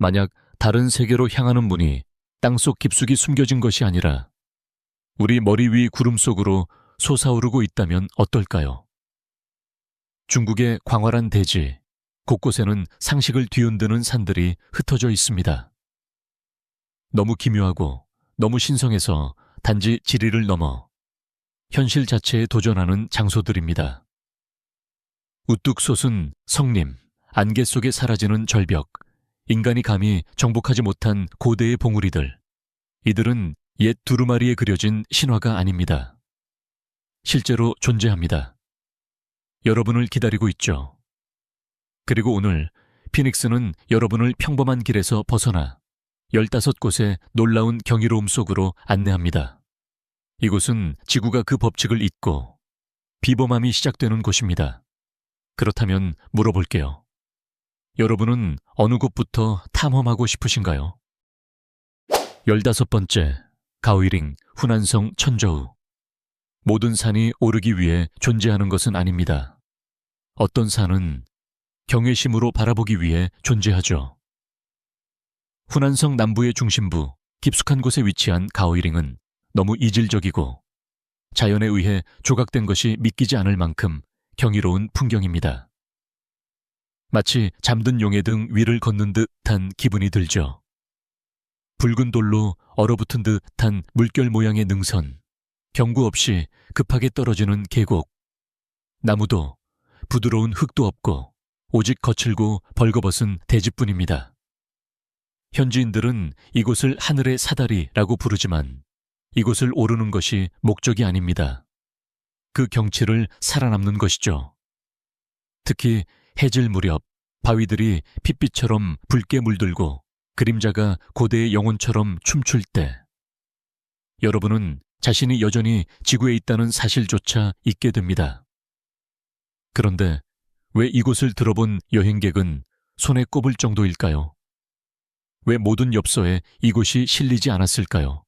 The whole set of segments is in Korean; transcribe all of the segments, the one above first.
만약 다른 세계로 향하는 문이 땅속 깊숙이 숨겨진 것이 아니라 우리 머리 위 구름 속으로 솟아오르고 있다면 어떨까요? 중국의 광활한 대지, 곳곳에는 상식을 뒤흔드는 산들이 흩어져 있습니다. 너무 기묘하고 너무 신성해서 단지 지리를 넘어 현실 자체에 도전하는 장소들입니다. 우뚝 솟은 성림, 안개 속에 사라지는 절벽, 인간이 감히 정복하지 못한 고대의 봉우리들. 이들은 옛 두루마리에 그려진 신화가 아닙니다. 실제로 존재합니다. 여러분을 기다리고 있죠. 그리고 오늘 피닉스는 여러분을 평범한 길에서 벗어나 15곳의 놀라운 경이로움 속으로 안내합니다. 이곳은 지구가 그 법칙을 잇고 비범함이 시작되는 곳입니다. 그렇다면 물어볼게요. 여러분은 어느 곳부터 탐험하고 싶으신가요? 15번째, 가오이링 후난성 천저우. 모든 산이 오르기 위해 존재하는 것은 아닙니다. 어떤 산은 경외심으로 바라보기 위해 존재하죠. 후난성 남부의 중심부, 깊숙한 곳에 위치한 가오이링은 너무 이질적이고 자연에 의해 조각된 것이 믿기지 않을 만큼 경이로운 풍경입니다. 마치 잠든 용의 등 위를 걷는 듯한 기분이 들죠. 붉은 돌로 얼어붙은 듯한 물결 모양의 능선, 경구 없이 급하게 떨어지는 계곡, 나무도 부드러운 흙도 없고 오직 거칠고 벌거벗은 대지뿐입니다. 현지인들은 이곳을 하늘의 사다리라고 부르지만 이곳을 오르는 것이 목적이 아닙니다. 그 경치를 살아남는 것이죠. 특히 해질 무렵 바위들이 핏빛처럼 붉게 물들고 그림자가 고대의 영혼처럼 춤출 때 여러분은 자신이 여전히 지구에 있다는 사실조차 잊게 됩니다. 그런데 왜 이곳을 들어본 여행객은 손에 꼽을 정도일까요? 왜 모든 엽서에 이곳이 실리지 않았을까요?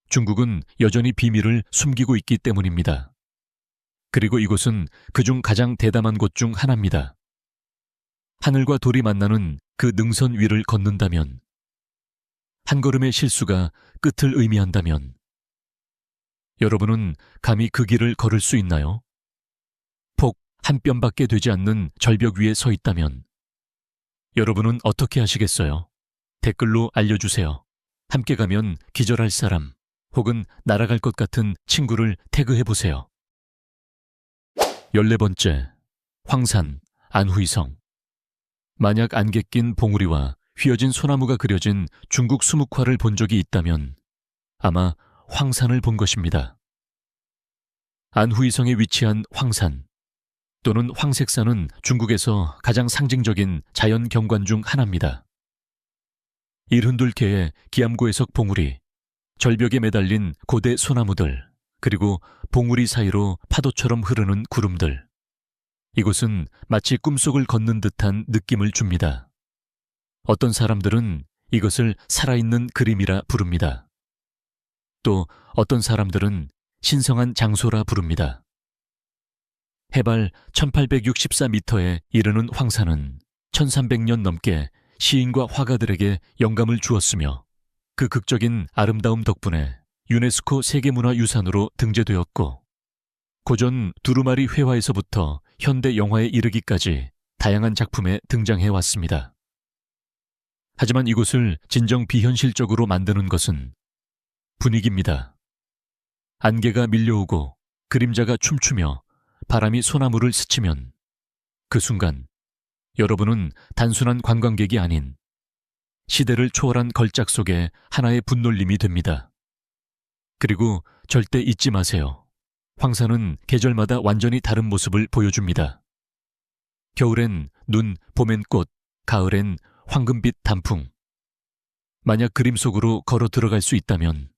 중국은 여전히 비밀을 숨기고 있기 때문입니다. 그리고 이곳은 그중 가장 대담한 곳 중 하나입니다. 하늘과 돌이 만나는 그 능선 위를 걷는다면, 한 걸음의 실수가 끝을 의미한다면, 여러분은 감히 그 길을 걸을 수 있나요? 폭 한 뼘밖에 되지 않는 절벽 위에 서 있다면, 여러분은 어떻게 하시겠어요? 댓글로 알려주세요. 함께 가면 기절할 사람, 혹은 날아갈 것 같은 친구를 태그해보세요. 14번째, 황산, 안후이성. 만약 안개 낀 봉우리와 휘어진 소나무가 그려진 중국 수묵화를 본 적이 있다면 아마 황산을 본 것입니다. 안후이성에 위치한 황산 또는 황색산은 중국에서 가장 상징적인 자연 경관 중 하나입니다. 일흔둘개의 기암고해석 봉우리, 절벽에 매달린 고대 소나무들, 그리고 봉우리 사이로 파도처럼 흐르는 구름들. 이곳은 마치 꿈속을 걷는 듯한 느낌을 줍니다. 어떤 사람들은 이것을 살아있는 그림이라 부릅니다. 또 어떤 사람들은 신성한 장소라 부릅니다. 해발 1864m에 이르는 황산은 1300년 넘게 시인과 화가들에게 영감을 주었으며 그 극적인 아름다움 덕분에 유네스코 세계문화유산으로 등재되었고 고전 두루마리 회화에서부터 현대 영화에 이르기까지 다양한 작품에 등장해 왔습니다. 하지만 이곳을 진정 비현실적으로 만드는 것은 분위기입니다. 안개가 밀려오고 그림자가 춤추며 바람이 소나무를 스치면 그 순간 여러분은 단순한 관광객이 아닌 시대를 초월한 걸작 속의 하나의 분놀림이 됩니다. 그리고 절대 잊지 마세요. 황산은 계절마다 완전히 다른 모습을 보여줍니다. 겨울엔 눈, 봄엔 꽃, 가을엔 황금빛 단풍. 만약 그림 속으로 걸어 들어갈 수 있다면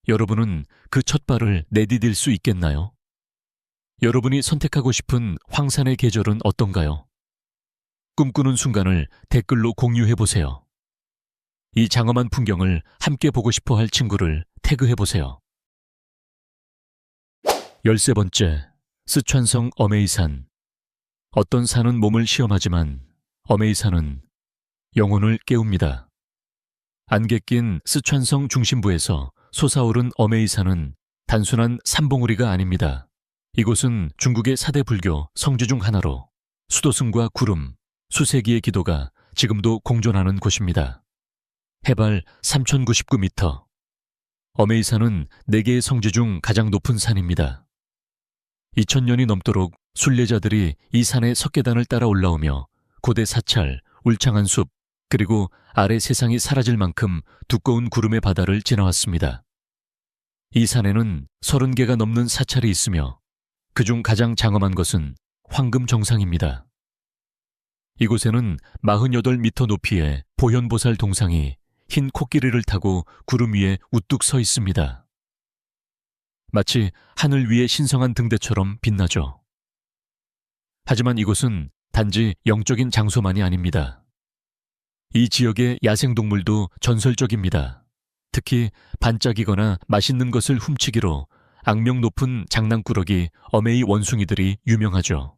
여러분은 그 첫 발을 내디딜 수 있겠나요? 여러분이 선택하고 싶은 황산의 계절은 어떤가요? 꿈꾸는 순간을 댓글로 공유해보세요. 이 장엄한 풍경을 함께 보고 싶어 할 친구를 태그해보세요. 13번째, 스촨성 어메이산. 어떤 산은 몸을 시험하지만 어메이산은 영혼을 깨웁니다. 안개 낀 스촨성 중심부에서 솟아오른 어메이산은 단순한 산봉우리가 아닙니다. 이곳은 중국의 4대 불교 성지 중 하나로 수도승과 구름, 수세기의 기도가 지금도 공존하는 곳입니다. 해발 3,099m. 어메이산은 4개의 성지 중 가장 높은 산입니다. 2000년이 넘도록 순례자들이 이 산의 석계단을 따라 올라오며 고대 사찰, 울창한 숲, 그리고 아래 세상이 사라질 만큼 두꺼운 구름의 바다를 지나왔습니다. 이 산에는 30개가 넘는 사찰이 있으며 그중 가장 장엄한 것은 황금 정상입니다. 이곳에는 48m 높이의 보현보살 동상이 흰 코끼리를 타고 구름 위에 우뚝 서 있습니다. 마치 하늘 위의 신성한 등대처럼 빛나죠. 하지만 이곳은 단지 영적인 장소만이 아닙니다. 이 지역의 야생동물도 전설적입니다. 특히 반짝이거나 맛있는 것을 훔치기로 악명 높은 장난꾸러기 어메이 원숭이들이 유명하죠.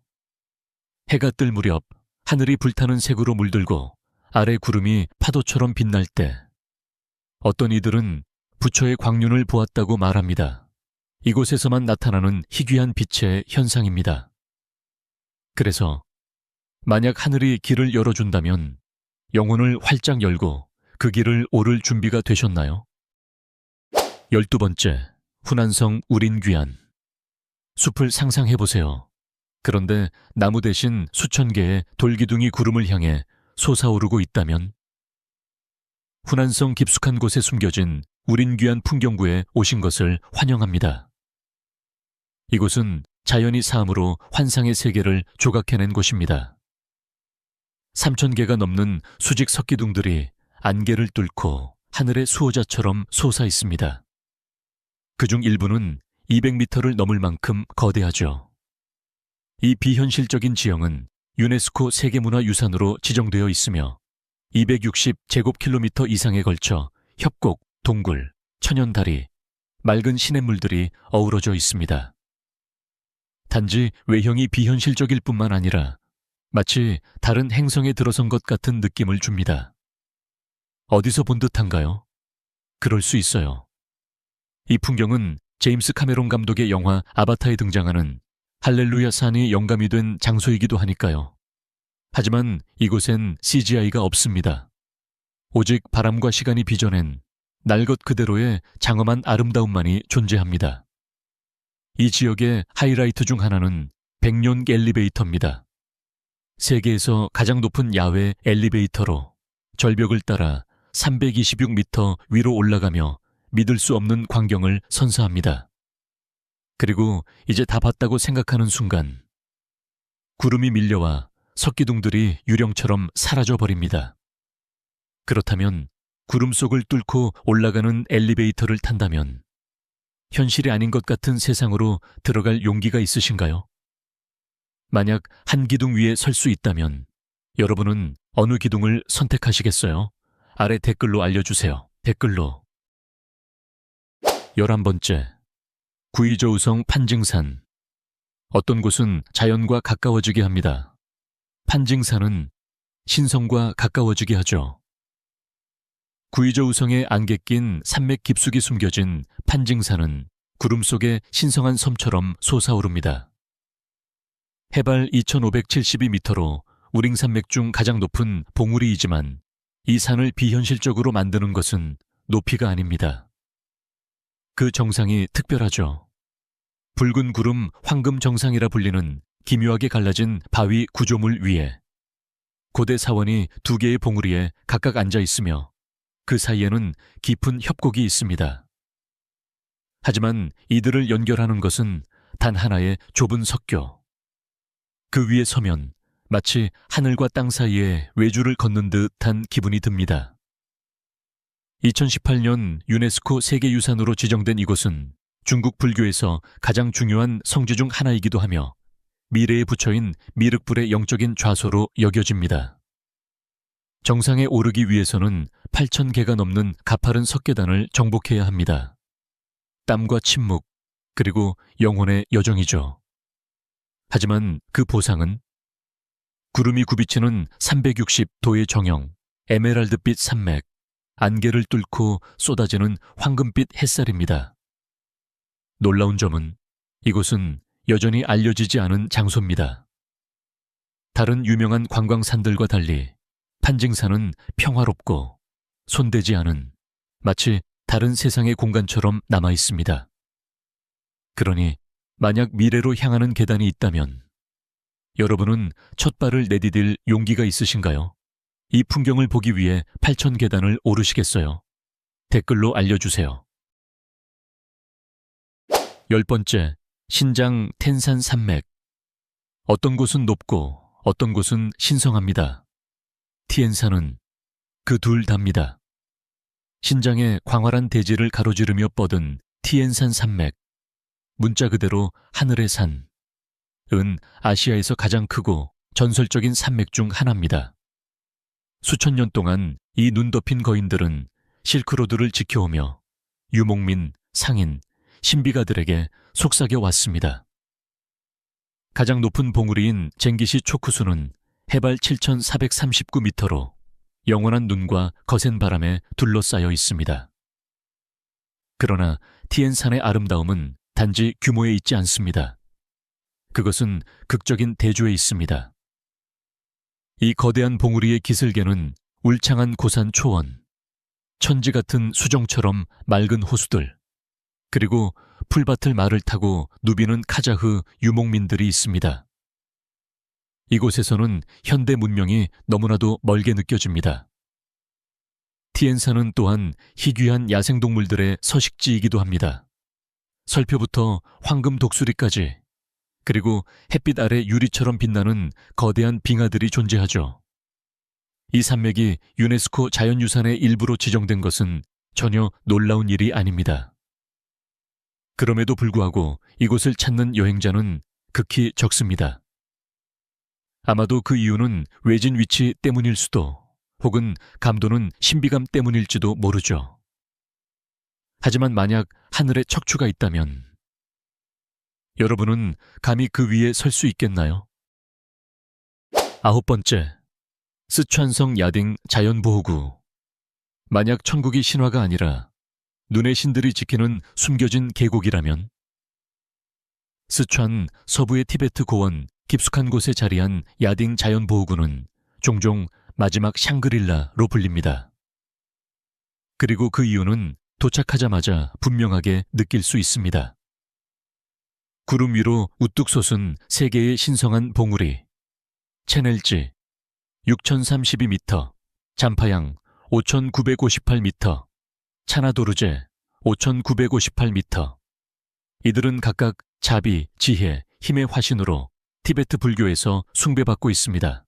해가 뜰 무렵 하늘이 불타는 색으로 물들고 아래 구름이 파도처럼 빛날 때 어떤 이들은 부처의 광륜을 보았다고 말합니다. 이곳에서만 나타나는 희귀한 빛의 현상입니다. 그래서 만약 하늘이 길을 열어준다면 영혼을 활짝 열고 그 길을 오를 준비가 되셨나요? 12번째, 후난성 우린귀환. 숲을 상상해보세요. 그런데 나무 대신 수천 개의 돌기둥이 구름을 향해 솟아오르고 있다면? 후난성 깊숙한 곳에 숨겨진 우린귀환 풍경구에 오신 것을 환영합니다. 이곳은 자연이 사암으로 환상의 세계를 조각해낸 곳입니다. 3,000개가 넘는 수직 석기둥들이 안개를 뚫고 하늘의 수호자처럼 솟아 있습니다. 그중 일부는 200m를 넘을 만큼 거대하죠. 이 비현실적인 지형은 유네스코 세계문화유산으로 지정되어 있으며 260제곱킬로미터 이상에 걸쳐 협곡, 동굴, 천연다리, 맑은 시냇물들이 어우러져 있습니다. 단지 외형이 비현실적일 뿐만 아니라 마치 다른 행성에 들어선 것 같은 느낌을 줍니다. 어디서 본 듯한가요? 그럴 수 있어요. 이 풍경은 제임스 카메론 감독의 영화 아바타에 등장하는 할렐루야 산이 영감이 된 장소이기도 하니까요. 하지만 이곳엔 CGI가 없습니다. 오직 바람과 시간이 빚어낸 날 것 그대로의 장엄한 아름다움만이 존재합니다. 이 지역의 하이라이트 중 하나는 백년 엘리베이터입니다. 세계에서 가장 높은 야외 엘리베이터로 절벽을 따라 326m 위로 올라가며 믿을 수 없는 광경을 선사합니다. 그리고 이제 다 봤다고 생각하는 순간 구름이 밀려와 석기둥들이 유령처럼 사라져버립니다. 그렇다면 구름 속을 뚫고 올라가는 엘리베이터를 탄다면 현실이 아닌 것 같은 세상으로 들어갈 용기가 있으신가요? 만약 한 기둥 위에 설 수 있다면 여러분은 어느 기둥을 선택하시겠어요? 아래 댓글로 알려주세요. 댓글로. 11번째, 구이저우성 판징산. 어떤 곳은 자연과 가까워지게 합니다. 판징산은 신성과 가까워지게 하죠. 구이저우성의 안개 낀 산맥 깊숙이 숨겨진 판징산은 구름 속의 신성한 섬처럼 솟아오릅니다. 해발 2,572m로 우링산맥 중 가장 높은 봉우리이지만 이 산을 비현실적으로 만드는 것은 높이가 아닙니다. 그 정상이 특별하죠. 붉은 구름 황금 정상이라 불리는 기묘하게 갈라진 바위 구조물 위에 고대 사원이 2개의 봉우리에 각각 앉아 있으며 그 사이에는 깊은 협곡이 있습니다. 하지만 이들을 연결하는 것은 단 하나의 좁은 석교. 그 위에 서면 마치 하늘과 땅 사이에 외주를 걷는 듯한 기분이 듭니다. 2018년 유네스코 세계유산으로 지정된 이곳은 중국 불교에서 가장 중요한 성지 중 하나이기도 하며 미래의 부처인 미륵불의 영적인 좌소로 여겨집니다. 정상에 오르기 위해서는 8,000개가 넘는 가파른 석계단을 정복해야 합니다. 땀과 침묵, 그리고 영혼의 여정이죠. 하지만 그 보상은 구름이 굽이치는 360도의 정영, 에메랄드빛 산맥, 안개를 뚫고 쏟아지는 황금빛 햇살입니다. 놀라운 점은 이곳은 여전히 알려지지 않은 장소입니다. 다른 유명한 관광산들과 달리 판징산은 평화롭고 손대지 않은 마치 다른 세상의 공간처럼 남아 있습니다. 그러니 만약 미래로 향하는 계단이 있다면 여러분은 첫 발을 내디딜 용기가 있으신가요? 이 풍경을 보기 위해 8000계단을 오르시겠어요? 댓글로 알려주세요. 10번째, 신장 텐산 산맥. 어떤 곳은 높고 어떤 곳은 신성합니다. 티엔산은 그 둘 답니다. 신장의 광활한 대지를 가로지르며 뻗은 티엔산 산맥. 문자 그대로 하늘의 산. 은 아시아에서 가장 크고 전설적인 산맥 중 하나입니다. 수천 년 동안 이 눈 덮인 거인들은 실크로드를 지켜오며 유목민, 상인, 신비가들에게 속삭여 왔습니다. 가장 높은 봉우리인 쟁기시 초크수는 해발 7,439m로 영원한 눈과 거센 바람에 둘러싸여 있습니다. 그러나 티엔산의 아름다움은 단지 규모에 있지 않습니다. 그것은 극적인 대조에 있습니다. 이 거대한 봉우리의 기슭에는 울창한 고산 초원, 천지 같은 수정처럼 맑은 호수들, 그리고 풀밭을 말을 타고 누비는 카자흐 유목민들이 있습니다. 이곳에서는 현대 문명이 너무나도 멀게 느껴집니다. 티엔산은 또한 희귀한 야생동물들의 서식지이기도 합니다. 설표부터 황금 독수리까지, 그리고 햇빛 아래 유리처럼 빛나는 거대한 빙하들이 존재하죠. 이 산맥이 유네스코 자연유산의 일부로 지정된 것은 전혀 놀라운 일이 아닙니다. 그럼에도 불구하고 이곳을 찾는 여행자는 극히 적습니다. 아마도 그 이유는 외진 위치 때문일 수도, 혹은 감도는 신비감 때문일지도 모르죠. 하지만 만약 하늘에 척추가 있다면 여러분은 감히 그 위에 설 수 있겠나요? 9번째, 스촨성 야딩 자연보호구. 만약 천국이 신화가 아니라 눈의 신들이 지키는 숨겨진 계곡이라면? 스촨 서부의 티베트 고원 깊숙한 곳에 자리한 야딩 자연보호구는 종종 마지막 샹그릴라로 불립니다. 그리고 그 이유는 도착하자마자 분명하게 느낄 수 있습니다. 구름 위로 우뚝 솟은 세 개의 신성한 봉우리, 체넬지 6032m, 잠파양 5958m, 차나도르제 5958m. 이들은 각각 자비, 지혜, 힘의 화신으로 티베트 불교에서 숭배받고 있습니다.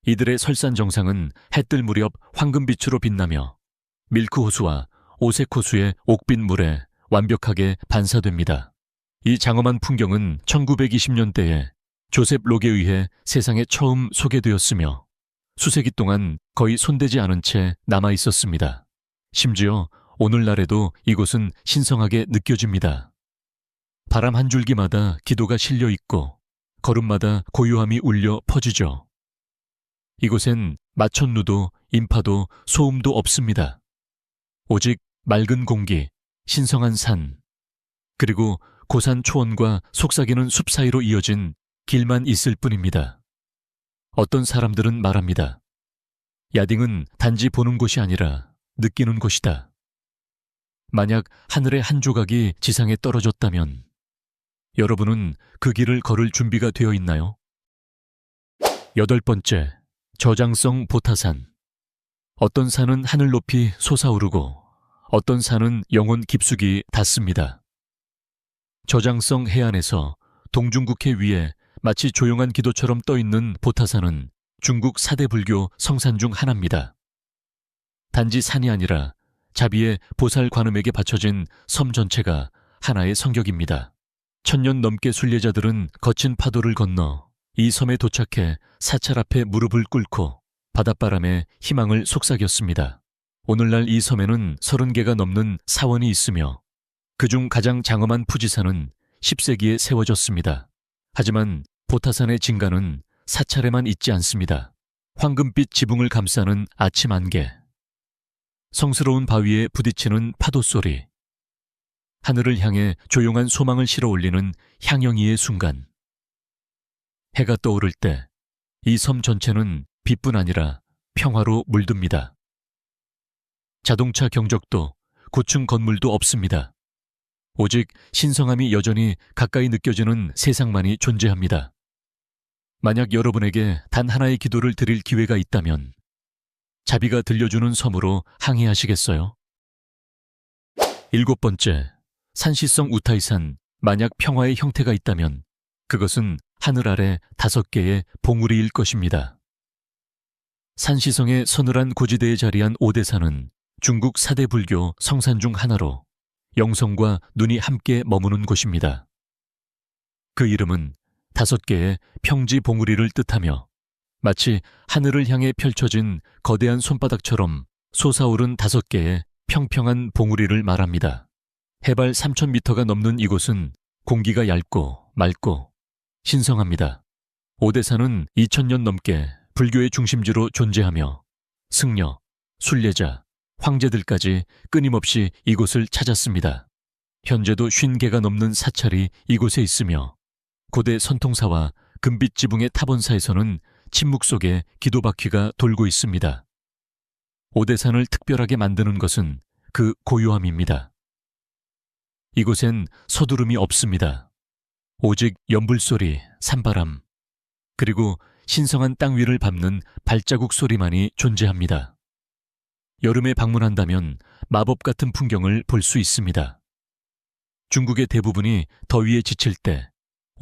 이들의 설산 정상은 해뜰 무렵 황금빛으로 빛나며 밀크호수와 오색호수의 옥빛 물에 완벽하게 반사됩니다. 이 장엄한 풍경은 1920년대에 조셉 록에 의해 세상에 처음 소개되었으며 수세기 동안 거의 손대지 않은 채 남아 있었습니다. 심지어 오늘날에도 이곳은 신성하게 느껴집니다. 바람 한 줄기마다 기도가 실려 있고 걸음마다 고요함이 울려 퍼지죠. 이곳엔 마천루도 인파도 소음도 없습니다. 오직 맑은 공기, 신성한 산, 그리고 고산 초원과 속삭이는 숲 사이로 이어진 길만 있을 뿐입니다. 어떤 사람들은 말합니다. 야딩은 단지 보는 곳이 아니라 느끼는 곳이다. 만약 하늘의 한 조각이 지상에 떨어졌다면 여러분은 그 길을 걸을 준비가 되어 있나요? 8번째, 저장성 보타산. 어떤 산은 하늘 높이 솟아오르고 어떤 산은 영혼 깊숙이 닿습니다. 저장성 해안에서 동중국해 위에 마치 조용한 기도처럼 떠있는 보타산은 중국 4대 불교 성산 중 하나입니다. 단지 산이 아니라 자비의 보살 관음에게 바쳐진 섬 전체가 하나의 성격입니다. 1000년 넘게 순례자들은 거친 파도를 건너 이 섬에 도착해 사찰 앞에 무릎을 꿇고 바닷바람에 희망을 속삭였습니다. 오늘날 이 섬에는 30개가 넘는 사원이 있으며 그중 가장 장엄한 푸지산은 10세기에 세워졌습니다. 하지만 보타산의 진가는 사찰에만 있지 않습니다. 황금빛 지붕을 감싸는 아침 안개, 성스러운 바위에 부딪히는 파도 소리, 하늘을 향해 조용한 소망을 실어 올리는 향영이의 순간. 해가 떠오를 때 이 섬 전체는 빛뿐 아니라 평화로 물듭니다. 자동차 경적도 고층 건물도 없습니다. 오직 신성함이 여전히 가까이 느껴지는 세상만이 존재합니다. 만약 여러분에게 단 하나의 기도를 드릴 기회가 있다면 자비가 들려주는 섬으로 항해하시겠어요? 7번째, 산시성 우타이산. 만약 평화의 형태가 있다면 그것은 하늘 아래 5개의 봉우리일 것입니다. 산시성의 서늘한 고지대에 자리한 오대산은 중국 4대 불교 성산 중 하나로 영성과 눈이 함께 머무는 곳입니다. 그 이름은 5개의 평지 봉우리를 뜻하며 마치 하늘을 향해 펼쳐진 거대한 손바닥처럼 솟아오른 5개의 평평한 봉우리를 말합니다. 해발 3,000m가 넘는 이곳은 공기가 얇고 맑고 신성합니다. 오대산은 2000년 넘게 불교의 중심지로 존재하며 승려, 순례자, 황제들까지 끊임없이 이곳을 찾았습니다. 현재도 50개가 넘는 사찰이 이곳에 있으며 고대 선통사와 금빛 지붕의 타본사에서는 침묵 속에 기도바퀴가 돌고 있습니다. 오대산을 특별하게 만드는 것은 그 고요함입니다. 이곳엔 서두름이 없습니다. 오직 연불소리, 산바람, 그리고 신성한 땅 위를 밟는 발자국 소리만이 존재합니다. 여름에 방문한다면 마법 같은 풍경을 볼 수 있습니다. 중국의 대부분이 더위에 지칠 때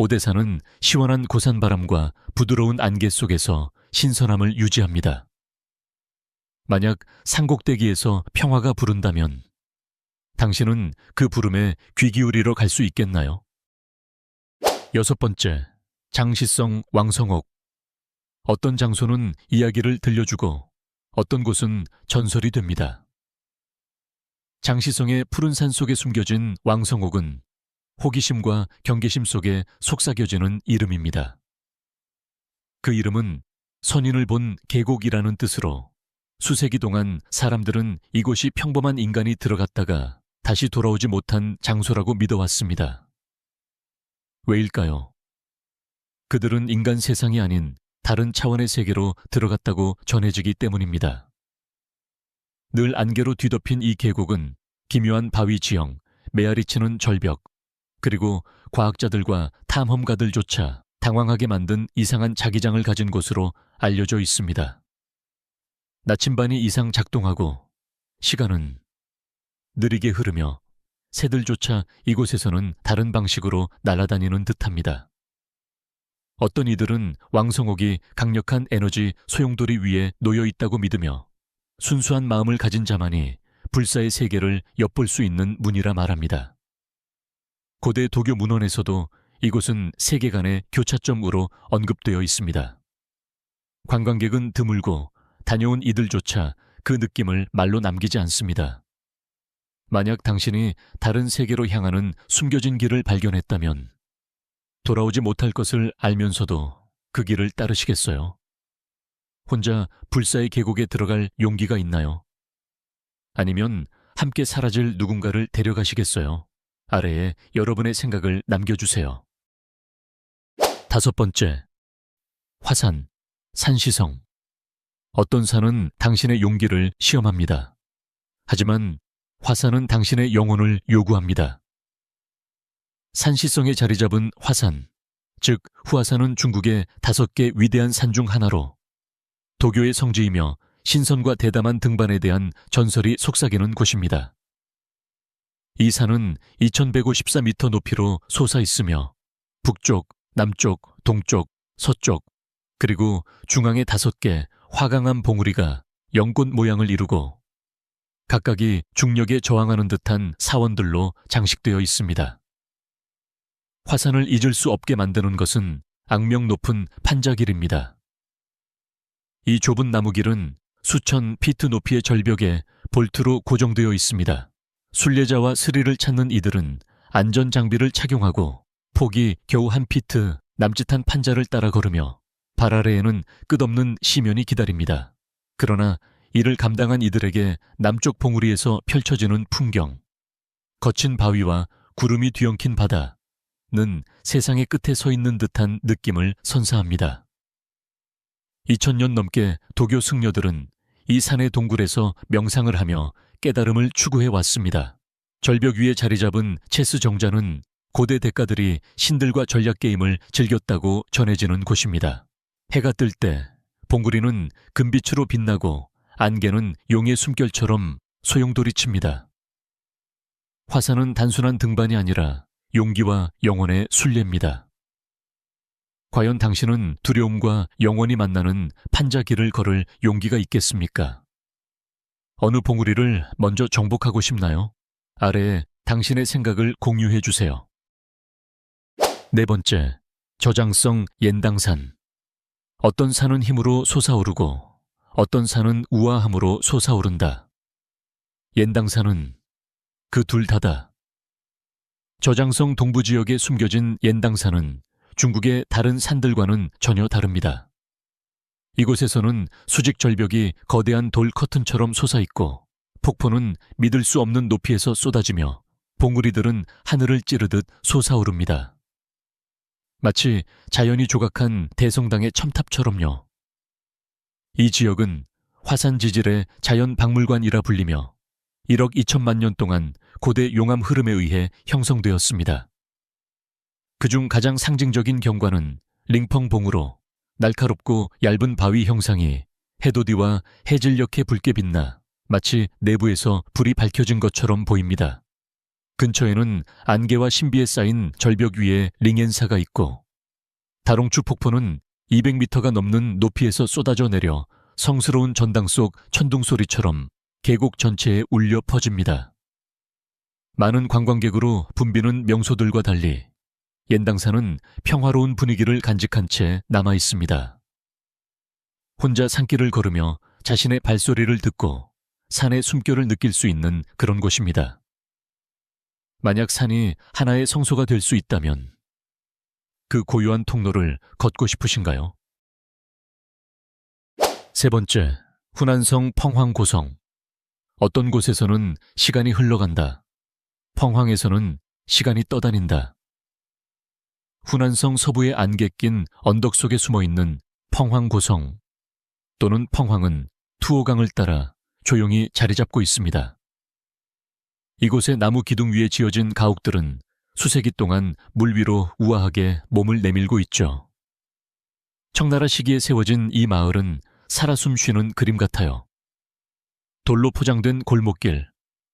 오대산은 시원한 고산바람과 부드러운 안개 속에서 신선함을 유지합니다. 만약 산꼭대기에서 평화가 부른다면 당신은 그 부름에 귀 기울이러 갈 수 있겠나요? 6번째, 장시성 왕성옥. 어떤 장소는 이야기를 들려주고 어떤 곳은 전설이 됩니다. 장시성의 푸른 산 속에 숨겨진 왕성옥은 호기심과 경계심 속에 속삭여지는 이름입니다. 그 이름은 선인을 본 계곡이라는 뜻으로 수세기 동안 사람들은 이곳이 평범한 인간이 들어갔다가 다시 돌아오지 못한 장소라고 믿어왔습니다. 왜일까요? 그들은 인간 세상이 아닌 다른 차원의 세계로 들어갔다고 전해지기 때문입니다. 늘 안개로 뒤덮인 이 계곡은 기묘한 바위 지형, 메아리치는 절벽, 그리고 과학자들과 탐험가들조차 당황하게 만든 이상한 자기장을 가진 곳으로 알려져 있습니다. 나침반이 이상 작동하고 시간은 느리게 흐르며 새들조차 이곳에서는 다른 방식으로 날아다니는 듯합니다. 어떤 이들은 왕성옥이 강력한 에너지 소용돌이 위에 놓여 있다고 믿으며 순수한 마음을 가진 자만이 불사의 세계를 엿볼 수 있는 문이라 말합니다. 고대 도교 문헌에서도 이곳은 세계관의 교차점으로 언급되어 있습니다. 관광객은 드물고 다녀온 이들조차 그 느낌을 말로 남기지 않습니다. 만약 당신이 다른 세계로 향하는 숨겨진 길을 발견했다면 돌아오지 못할 것을 알면서도 그 길을 따르시겠어요? 혼자 불사의 계곡에 들어갈 용기가 있나요? 아니면 함께 사라질 누군가를 데려가시겠어요? 아래에 여러분의 생각을 남겨주세요. 5번째, 화산, 산시성. 어떤 산은 당신의 용기를 시험합니다. 하지만 화산은 당신의 영혼을 요구합니다. 산시성에 자리 잡은 화산, 즉 후화산은 중국의 5개 위대한 산 중 하나로 도교의 성지이며 신선과 대담한 등반에 대한 전설이 속삭이는 곳입니다. 이 산은 2154m 높이로 솟아 있으며 북쪽, 남쪽, 동쪽, 서쪽, 그리고 중앙의 5개 화강한 봉우리가 연꽃 모양을 이루고 각각이 중력에 저항하는 듯한 사원들로 장식되어 있습니다. 화산을 잊을 수 없게 만드는 것은 악명 높은 판자길입니다. 이 좁은 나무길은 수천 피트 높이의 절벽에 볼트로 고정되어 있습니다. 순례자와 스리를 찾는 이들은 안전 장비를 착용하고 폭이 겨우 1피트 남짓한 판자를 따라 걸으며 발 아래에는 끝없는 시면이 기다립니다. 그러나 이를 감당한 이들에게 남쪽 봉우리에서 펼쳐지는 풍경, 거친 바위와 구름이 뒤엉킨 바다는 세상의 끝에 서 있는 듯한 느낌을 선사합니다. 2000년 넘게 도교 승려들은 이 산의 동굴에서 명상을 하며 깨달음을 추구해 왔습니다. 절벽 위에 자리 잡은 체스 정자는 고대 대가들이 신들과 전략 게임을 즐겼다고 전해지는 곳입니다. 해가 뜰 때 봉구리는 금빛으로 빛나고 안개는 용의 숨결처럼 소용돌이칩니다. 화산은 단순한 등반이 아니라 용기와 영혼의 순례입니다. 과연 당신은 두려움과 영원히 만나는 판자길을 걸을 용기가 있겠습니까? 어느 봉우리를 먼저 정복하고 싶나요? 아래에 당신의 생각을 공유해 주세요. 네 번째, 저장성 옌당산. 어떤 산은 힘으로 솟아오르고 어떤 산은 우아함으로 솟아오른다. 옌당산은 그 둘 다다. 저장성 동부 지역에 숨겨진 옌당산은 중국의 다른 산들과는 전혀 다릅니다. 이곳에서는 수직 절벽이 거대한 돌 커튼처럼 솟아있고 폭포는 믿을 수 없는 높이에서 쏟아지며 봉우리들은 하늘을 찌르듯 솟아오릅니다. 마치 자연이 조각한 대성당의 첨탑처럼요. 이 지역은 화산지질의 자연박물관이라 불리며 1억 2천만 년 동안 고대 용암 흐름에 의해 형성되었습니다. 그중 가장 상징적인 경관은 링펑봉으로 날카롭고 얇은 바위 형상이 해돋이와 해질녘에 붉게 빛나 마치 내부에서 불이 밝혀진 것처럼 보입니다. 근처에는 안개와 신비에 쌓인 절벽 위에 링엔사가 있고 다롱추 폭포는 200m가 넘는 높이에서 쏟아져 내려 성스러운 전당 속 천둥 소리처럼 계곡 전체에 울려 퍼집니다. 많은 관광객으로 붐비는 명소들과 달리 옌당산은 평화로운 분위기를 간직한 채 남아 있습니다. 혼자 산길을 걸으며 자신의 발소리를 듣고 산의 숨결을 느낄 수 있는 그런 곳입니다. 만약 산이 하나의 성소가 될 수 있다면 그 고요한 통로를 걷고 싶으신가요? 세 번째, 후난성 펑황고성. 어떤 곳에서는 시간이 흘러간다. 펑황에서는 시간이 떠다닌다. 후난성 서부의 안개 낀 언덕 속에 숨어있는 펑황고성 또는 펑황은 투호강을 따라 조용히 자리 잡고 있습니다. 이곳의 나무 기둥 위에 지어진 가옥들은 수세기 동안 물 위로 우아하게 몸을 내밀고 있죠. 청나라 시기에 세워진 이 마을은 살아 숨쉬는 그림 같아요. 돌로 포장된 골목길,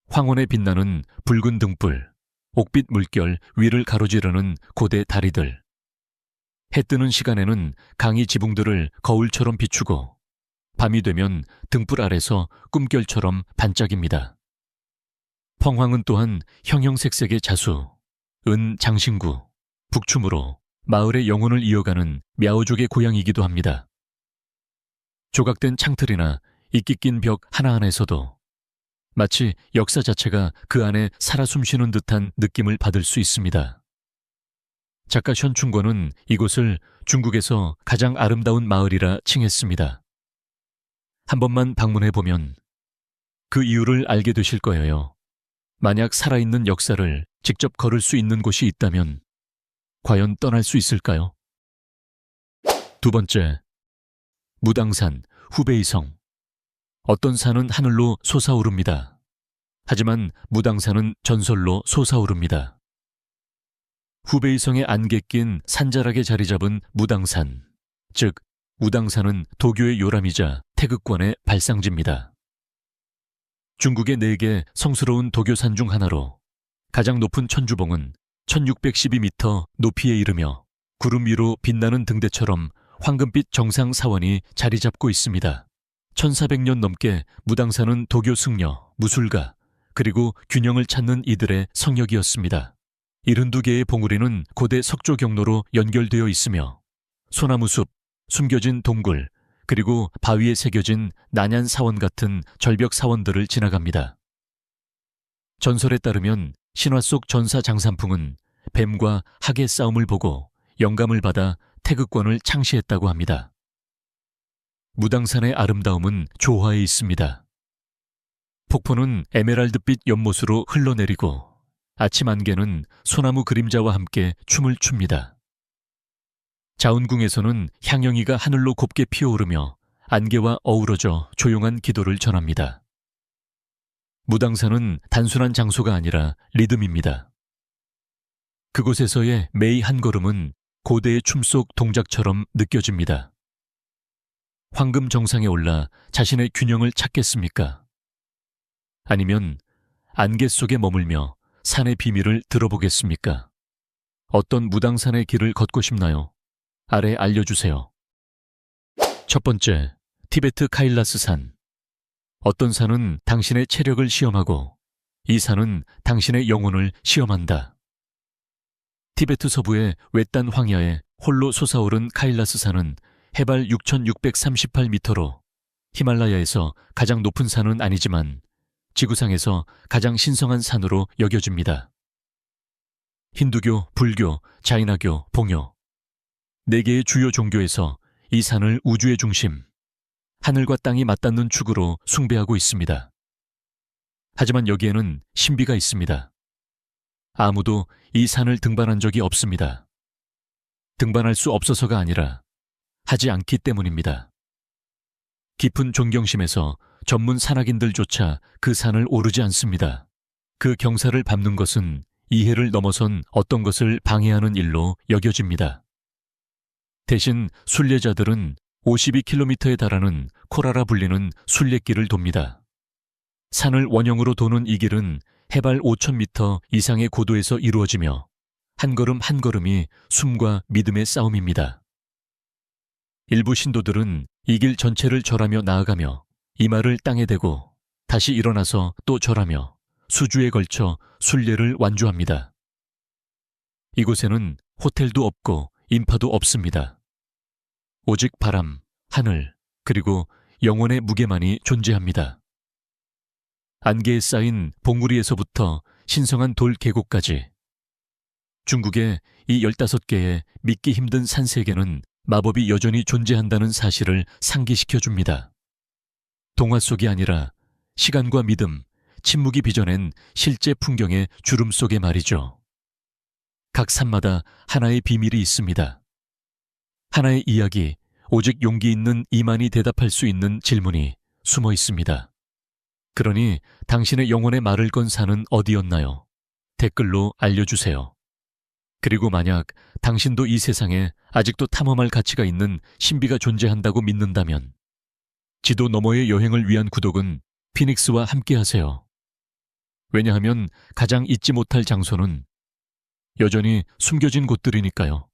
황혼에 빛나는 붉은 등불, 옥빛 물결 위를 가로지르는 고대 다리들. 해 뜨는 시간에는 강이 지붕들을 거울처럼 비추고 밤이 되면 등불 아래서 꿈결처럼 반짝입니다. 펑황은 또한 형형색색의 자수, 은 장신구, 북춤으로 마을의 영혼을 이어가는 мя오족의 고향이기도 합니다. 조각된 창틀이나 이끼 낀 벽 하나하나에서도 마치 역사 자체가 그 안에 살아 숨쉬는 듯한 느낌을 받을 수 있습니다. 작가 현충권은 이곳을 중국에서 가장 아름다운 마을이라 칭했습니다. 한 번만 방문해보면 그 이유를 알게 되실 거예요. 만약 살아있는 역사를 직접 걸을 수 있는 곳이 있다면 과연 떠날 수 있을까요? 두 번째, 무당산, 후베이성. 어떤 산은 하늘로 솟아오릅니다. 하지만 무당산은 전설로 솟아오릅니다. 후베이성의 안개 낀 산자락에 자리 잡은 무당산, 즉 무당산은 도교의 요람이자 태극권의 발상지입니다. 중국의 4개 성스러운 도교산 중 하나로 가장 높은 천주봉은 1612m 높이에 이르며 구름 위로 빛나는 등대처럼 황금빛 정상 사원이 자리 잡고 있습니다. 1400년 넘게 무당산은 도교 승려, 무술가, 그리고 균형을 찾는 이들의 성역이었습니다. 72개의 봉우리는 고대 석조 경로로 연결되어 있으며 소나무숲, 숨겨진 동굴, 그리고 바위에 새겨진 난얀 사원 같은 절벽 사원들을 지나갑니다. 전설에 따르면 신화 속 전사 장산풍은 뱀과 학의 싸움을 보고 영감을 받아 태극권을 창시했다고 합니다. 무당산의 아름다움은 조화에 있습니다. 폭포는 에메랄드빛 연못으로 흘러내리고 아침 안개는 소나무 그림자와 함께 춤을 춥니다. 자운궁에서는 향영이가 하늘로 곱게 피어오르며 안개와 어우러져 조용한 기도를 전합니다. 무당산은 단순한 장소가 아니라 리듬입니다. 그곳에서의 매이 한 걸음은 고대의 춤속 동작처럼 느껴집니다. 황금 정상에 올라 자신의 균형을 찾겠습니까? 아니면 안개 속에 머물며 산의 비밀을 들어보겠습니까? 어떤 무당산의 길을 걷고 싶나요? 아래 알려주세요. 첫 번째, 티베트 카일라스 산. 어떤 산은 당신의 체력을 시험하고 이 산은 당신의 영혼을 시험한다. 티베트 서부의 외딴 황야에 홀로 솟아오른 카일라스 산은 해발 6,638m로 히말라야에서 가장 높은 산은 아니지만 지구상에서 가장 신성한 산으로 여겨집니다. 힌두교, 불교, 자이나교, 봉요 4개의 주요 종교에서 이 산을 우주의 중심, 하늘과 땅이 맞닿는 축으로 숭배하고 있습니다. 하지만 여기에는 신비가 있습니다. 아무도 이 산을 등반한 적이 없습니다. 등반할 수 없어서가 아니라 하지 않기 때문입니다. 깊은 존경심에서 전문 산악인들조차 그 산을 오르지 않습니다. 그 경사를 밟는 것은 이해를 넘어선 어떤 것을 방해하는 일로 여겨집니다. 대신 순례자들은 52km에 달하는 코라라 불리는 순례길을 돕니다. 산을 원형으로 도는 이 길은 해발 5,000m 이상의 고도에서 이루어지며 한 걸음 한 걸음이 숨과 믿음의 싸움입니다. 일부 신도들은 이 길 전체를 절하며 나아가며 이마를 땅에 대고 다시 일어나서 또 절하며 수주에 걸쳐 순례를 완주합니다. 이곳에는 호텔도 없고 인파도 없습니다. 오직 바람, 하늘, 그리고 영혼의 무게만이 존재합니다. 안개에 쌓인 봉우리에서부터 신성한 돌 계곡까지 중국의 이 15개의 믿기 힘든 산세계는 마법이 여전히 존재한다는 사실을 상기시켜줍니다. 동화 속이 아니라 시간과 믿음, 침묵이 빚어낸 실제 풍경의 주름 속에 말이죠. 각 산마다 하나의 비밀이 있습니다. 하나의 이야기, 오직 용기 있는 이만이 대답할 수 있는 질문이 숨어 있습니다. 그러니 당신의 영혼의 말을 건 산은 어디였나요? 댓글로 알려주세요. 그리고 만약 당신도 이 세상에 아직도 탐험할 가치가 있는 신비가 존재한다고 믿는다면 지도 너머의 여행을 위한 구독은 피닉스와 함께 하세요. 왜냐하면 가장 잊지 못할 장소는 여전히 숨겨진 곳들이니까요.